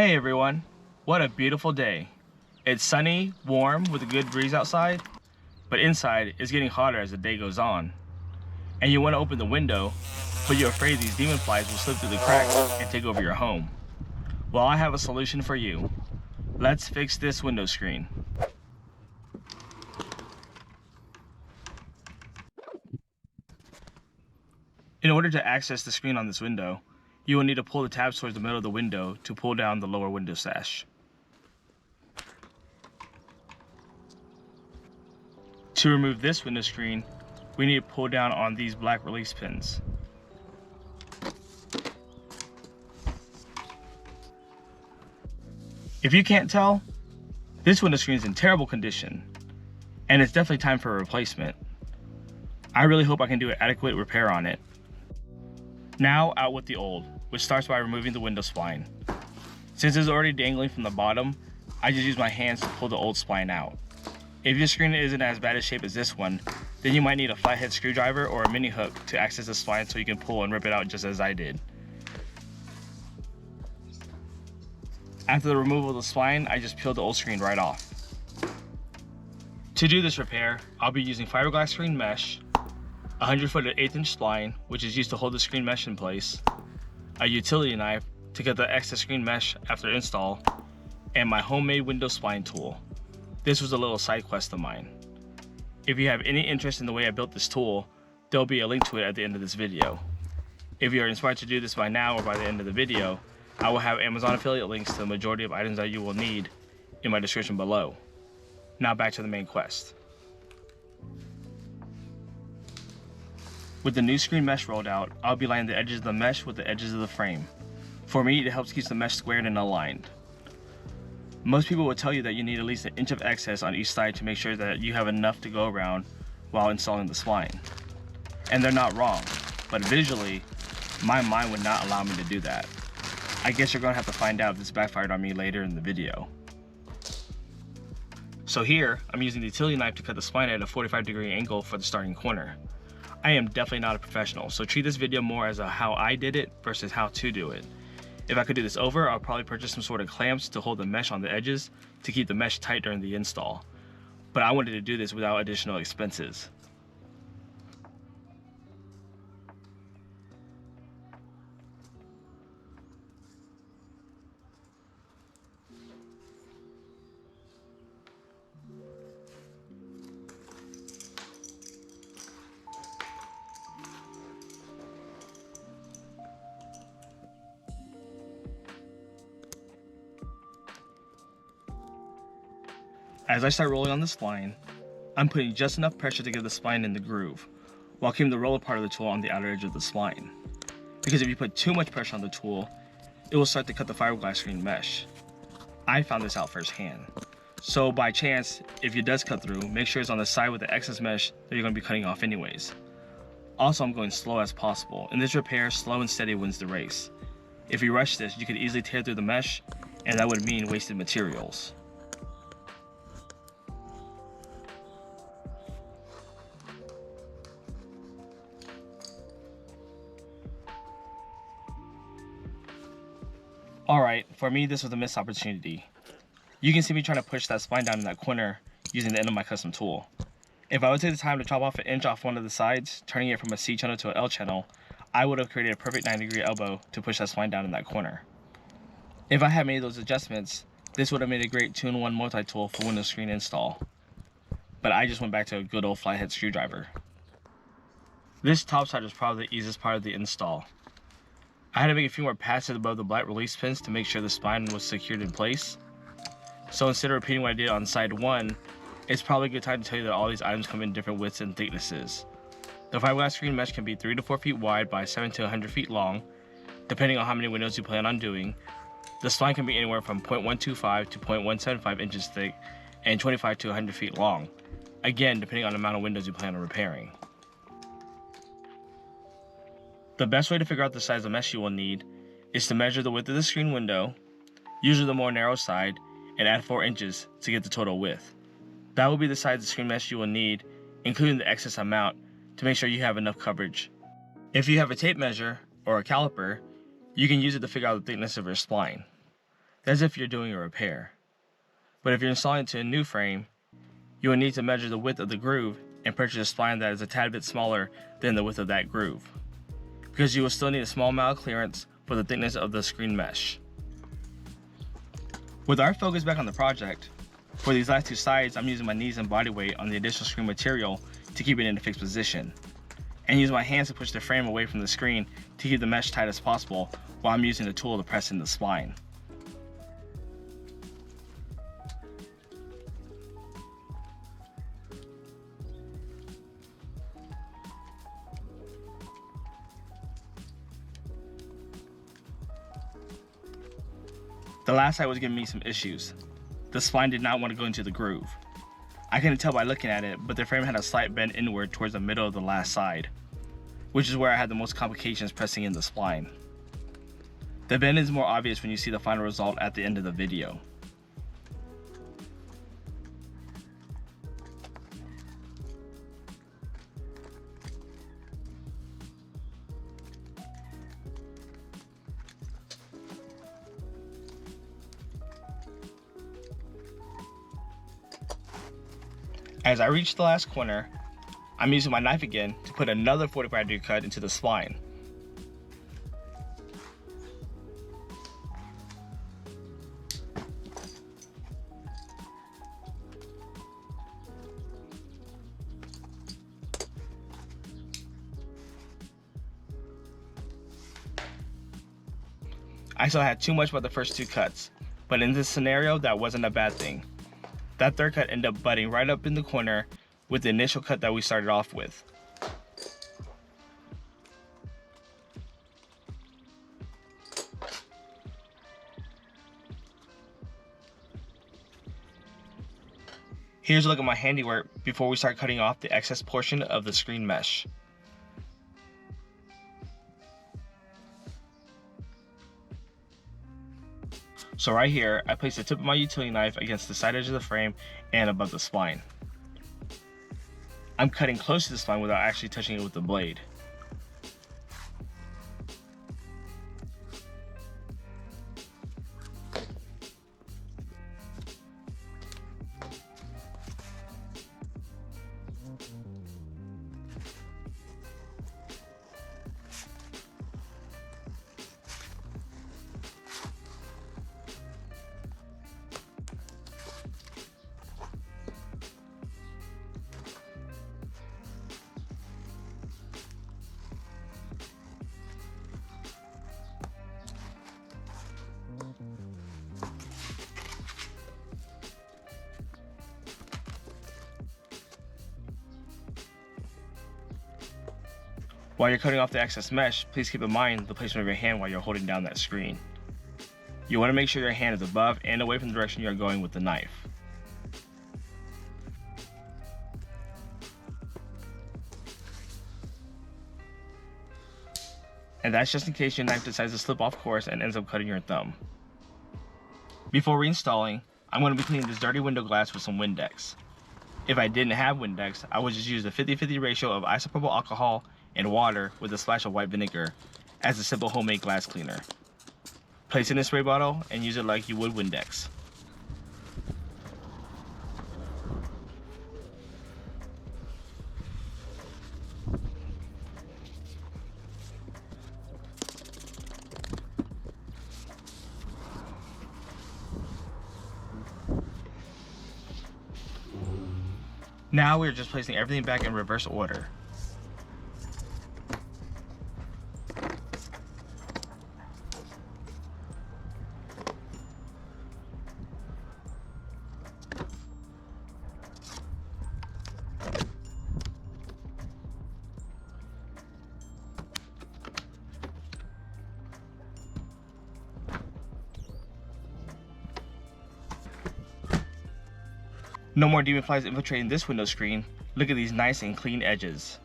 Hey everyone, what a beautiful day. It's sunny, warm, with a good breeze outside, but inside it's getting hotter as the day goes on. And you want to open the window, but you're afraid these demon flies will slip through the cracks and take over your home. Well, I have a solution for you. Let's fix this window screen. In order to access the screen on this window, you will need to pull the tabs towards the middle of the window to pull down the lower window sash. To remove this window screen, we need to pull down on these black release pins. If you can't tell, this window screen is in terrible condition, and it's definitely time for a replacement. I really hope I can do an adequate repair on it. Now out with the old, which starts by removing the window spline. Since it's already dangling from the bottom, I just use my hands to pull the old spline out. If your screen isn't as bad a shape as this one, then you might need a flathead screwdriver or a mini hook to access the spline so you can pull and rip it out just as I did. After the removal of the spline, I just peeled the old screen right off. To do this repair, I'll be using fiberglass screen mesh, a 100-foot at 1/8 inch spline, which is used to hold the screen mesh in place, a utility knife to cut the excess screen mesh after install, and my homemade window spline tool. This was a little side quest of mine. If you have any interest in the way I built this tool, there'll be a link to it at the end of this video. If you are inspired to do this by now or by the end of the video, I will have Amazon affiliate links to the majority of items that you will need in my description below. Now back to the main quest. With the new screen mesh rolled out, I'll be lining the edges of the mesh with the edges of the frame. For me, it helps keep the mesh squared and aligned. Most people will tell you that you need at least an inch of excess on each side to make sure that you have enough to go around while installing the spline. And they're not wrong, but visually, my mind would not allow me to do that. I guess you're going to have to find out if this backfired on me later in the video. So here, I'm using the utility knife to cut the spline at a 45-degree angle for the starting corner. I am definitely not a professional, so treat this video more as a how I did it versus how to do it. If I could do this over, I'll probably purchase some sort of clamps to hold the mesh on the edges to keep the mesh tight during the install. But I wanted to do this without additional expenses. As I start rolling on the spline, I'm putting just enough pressure to give the spline in the groove, while keeping the roller part of the tool on the outer edge of the spline. Because if you put too much pressure on the tool, it will start to cut the fiberglass screen mesh. I found this out firsthand. So by chance, if it does cut through, make sure it's on the side with the excess mesh that you're going to be cutting off anyways. Also, I'm going slow as possible. In this repair, slow and steady wins the race. If you rush this, you could easily tear through the mesh, and that would mean wasted materials. Alright, for me this was a missed opportunity. You can see me trying to push that spline down in that corner using the end of my custom tool. If I would take the time to chop off an inch off one of the sides, turning it from a C channel to an L channel, I would have created a perfect 90-degree elbow to push that spline down in that corner. If I had made those adjustments, this would have made a great 2-in-1 multi-tool for window screen install. But I just went back to a good old flathead screwdriver. This top side was probably the easiest part of the install. I had to make a few more passes above the black release pins to make sure the spine was secured in place. So instead of repeating what I did on side 1, it's probably a good time to tell you that all these items come in different widths and thicknesses. The fiberglass screen mesh can be 3 to 4 feet wide by 7 to 100 feet long, depending on how many windows you plan on doing. The spline can be anywhere from 0.125 to 0.175 inches thick and 25 to 100 feet long, again depending on the amount of windows you plan on repairing. The best way to figure out the size of mesh you will need is to measure the width of the screen window, usually the more narrow side, and add 4 inches to get the total width. That will be the size of screen mesh you will need, including the excess amount, to make sure you have enough coverage. If you have a tape measure or a caliper, you can use it to figure out the thickness of your spline. That's if you're doing a repair. But if you're installing to a new frame, you will need to measure the width of the groove and purchase a spline that is a tad bit smaller than the width of that groove, because you will still need a small amount of clearance for the thickness of the screen mesh. With our focus back on the project, for these last two sides, I'm using my knees and body weight on the additional screen material to keep it in a fixed position, and use my hands to push the frame away from the screen to keep the mesh tight as possible while I'm using the tool to press in the spline. The last side was giving me some issues. The spline did not want to go into the groove. I couldn't tell by looking at it, but the frame had a slight bend inward towards the middle of the last side, which is where I had the most complications pressing in the spline. The bend is more obvious when you see the final result at the end of the video. As I reach the last corner, I'm using my knife again to put another 45-degree cut into the spline. I still had too much about the first two cuts, but in this scenario, that wasn't a bad thing. That third cut ended up butting right up in the corner with the initial cut that we started off with. Here's a look at my handiwork before we start cutting off the excess portion of the screen mesh. So right here, I place the tip of my utility knife against the side edge of the frame and above the spline. I'm cutting close to the spline without actually touching it with the blade. While you're cutting off the excess mesh, please keep in mind the placement of your hand while you're holding down that screen. You want to make sure your hand is above and away from the direction you're going with the knife. And that's just in case your knife decides to slip off course and ends up cutting your thumb. Before reinstalling, I'm going to be cleaning this dirty window glass with some Windex. If I didn't have Windex, I would just use the 50-50 ratio of isopropyl alcohol and water with a splash of white vinegar as a simple homemade glass cleaner. Place it in a spray bottle and use it like you would Windex. Now we're just placing everything back in reverse order. No more demon flies infiltrating this window screen. Look at these nice and clean edges.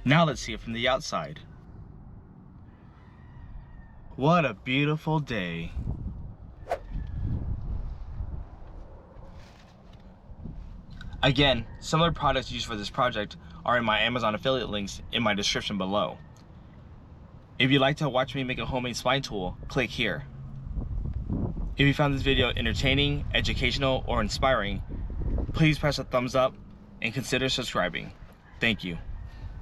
Now let's see it from the outside. What a beautiful day. Again, similar products used for this project are in my Amazon affiliate links in my description below. If you'd like to watch me make a homemade spline tool, click here. If you found this video entertaining, educational, or inspiring, please press a thumbs up and consider subscribing. Thank you.